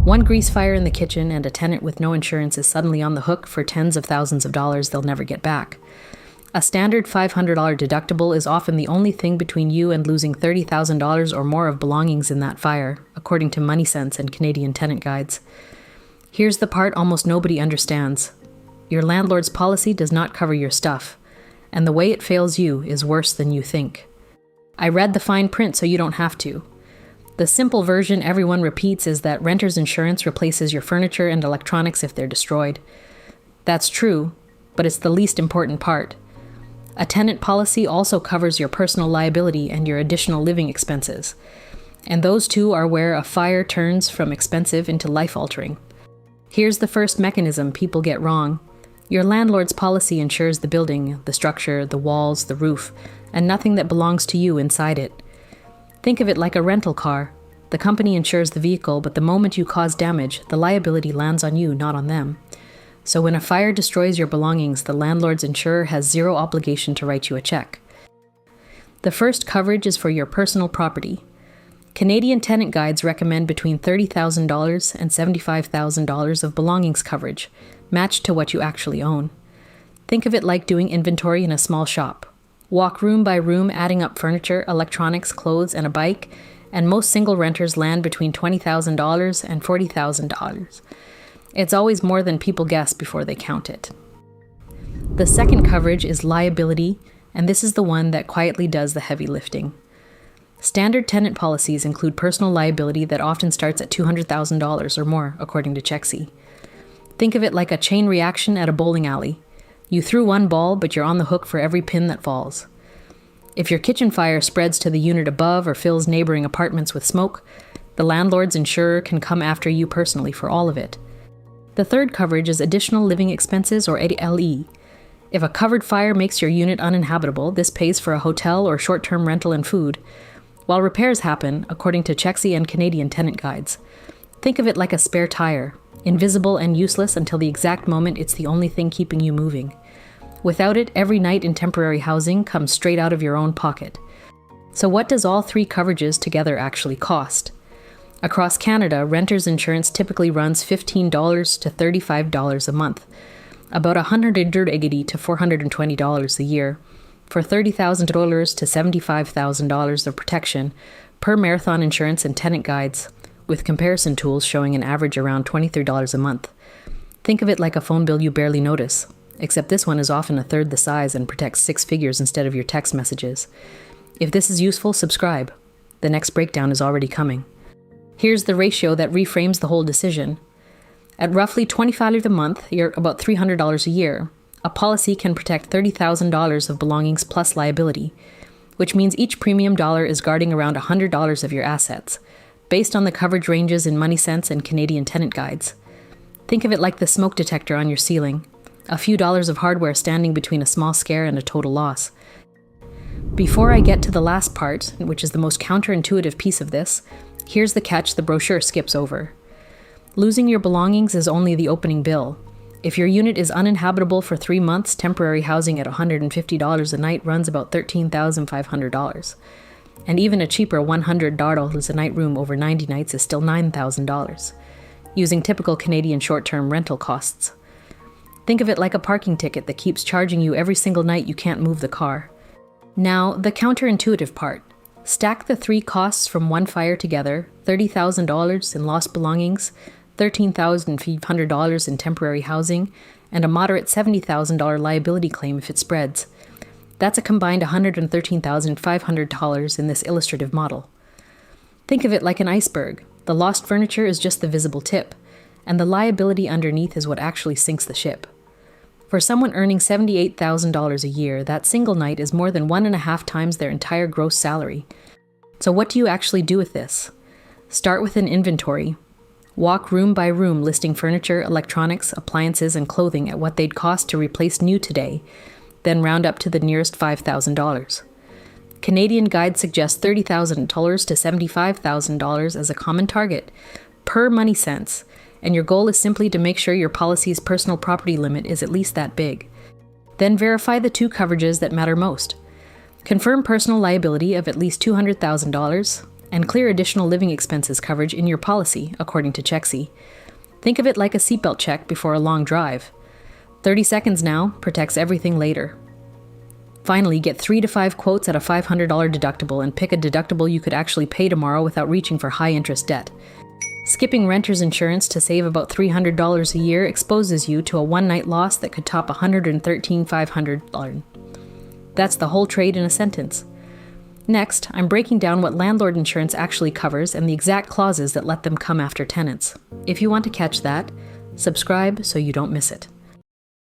One grease fire in the kitchen and a tenant with no insurance is suddenly on the hook for tens of thousands of dollars they'll never get back. A standard $500 deductible is often the only thing between you and losing $30,000 or more of belongings in that fire, according to Money Sense and Canadian Tenant Guides. Here's the part almost nobody understands. Your landlord's policy does not cover your stuff, and the way it fails you is worse than you think. I read the fine print so you don't have to. The simple version everyone repeats is that renter's insurance replaces your furniture and electronics if they're destroyed. That's true, but it's the least important part. A tenant policy also covers your personal liability and your additional living expenses. And those two are where a fire turns from expensive into life-altering. Here's the first mechanism people get wrong. Your landlord's policy insures the building, the structure, the walls, the roof, and nothing that belongs to you inside it. Think of it like a rental car. The company insures the vehicle, but the moment you cause damage, the liability lands on you, not on them. So when a fire destroys your belongings, the landlord's insurer has zero obligation to write you a check. The first coverage is for your personal property. Canadian Tenant Guides recommend between $30,000 and $75,000 of belongings coverage, matched to what you actually own. Think of it like doing inventory in a small shop. Walk room by room, adding up furniture, electronics, clothes, and a bike, and most single renters land between $20,000 and $40,000. It's always more than people guess before they count it. The second coverage is liability, and this is the one that quietly does the heavy lifting. Standard tenant policies include personal liability that often starts at $200,000 or more, according to Chexie. Think of it like a chain reaction at a bowling alley. You threw one ball, but you're on the hook for every pin that falls. If your kitchen fire spreads to the unit above or fills neighboring apartments with smoke, the landlord's insurer can come after you personally for all of it. The third coverage is additional living expenses, or ALE. If a covered fire makes your unit uninhabitable, this pays for a hotel or short-term rental and food, while repairs happen, according to Chexie and Canadian Tenant Guides. Think of it like a spare tire, invisible and useless until the exact moment it's the only thing keeping you moving. Without it, every night in temporary housing comes straight out of your own pocket. So what does all three coverages together actually cost? Across Canada, renter's insurance typically runs $15 to $35 a month, about $180 to $420 a year, for $30,000 to $75,000 of protection per Marathon Insurance and Tenant Guides, with comparison tools showing an average around $23 a month. Think of it like a phone bill you barely notice, except this one is often a third the size and protects 6 figures instead of your text messages. If this is useful, subscribe. The next breakdown is already coming. Here's the ratio that reframes the whole decision. At roughly $25 a month, you're about $300 a year. A policy can protect $30,000 of belongings plus liability, which means each premium dollar is guarding around $100 of your assets, based on the coverage ranges in Money Sense and Canadian Tenant Guides. Think of it like the smoke detector on your ceiling, a few dollars of hardware standing between a small scare and a total loss. Before I get to the last part, which is the most counterintuitive piece of this, here's the catch the brochure skips over. Losing your belongings is only the opening bill. If your unit is uninhabitable for 3 months, temporary housing at $150 a night runs about $13,500. And even a cheaper $100 a night room over 90 nights is still $9,000, using typical Canadian short-term rental costs. Think of it like a parking ticket that keeps charging you every single night you can't move the car. Now, the counterintuitive part. Stack the three costs from one fire together, $30,000 in lost belongings, $13,500 in temporary housing, and a moderate $70,000 liability claim if it spreads. That's a combined $113,500 in this illustrative model. Think of it like an iceberg. The lost furniture is just the visible tip, and the liability underneath is what actually sinks the ship. For someone earning $78,000 a year, that single night is more than 1.5 times their entire gross salary. So what do you actually do with this? Start with an inventory. Walk room by room listing furniture, electronics, appliances, and clothing at what they'd cost to replace new today, then round up to the nearest $5,000. Canadian Guide suggests $30,000 to $75,000 as a common target, per Money Sense, and your goal is simply to make sure your policy's personal property limit is at least that big. Then verify the two coverages that matter most. Confirm personal liability of at least $200,000, and clear additional living expenses coverage in your policy, according to Chexie. Think of it like a seatbelt check before a long drive. 30 seconds now protects everything later. Finally, get 3 to 5 quotes at a $500 deductible and pick a deductible you could actually pay tomorrow without reaching for high-interest debt. Skipping renter's insurance to save about $300 a year exposes you to a one-night loss that could top $113,500. That's the whole trade in a sentence. Next, I'm breaking down what landlord insurance actually covers and the exact clauses that let them come after tenants. If you want to catch that, subscribe so you don't miss it.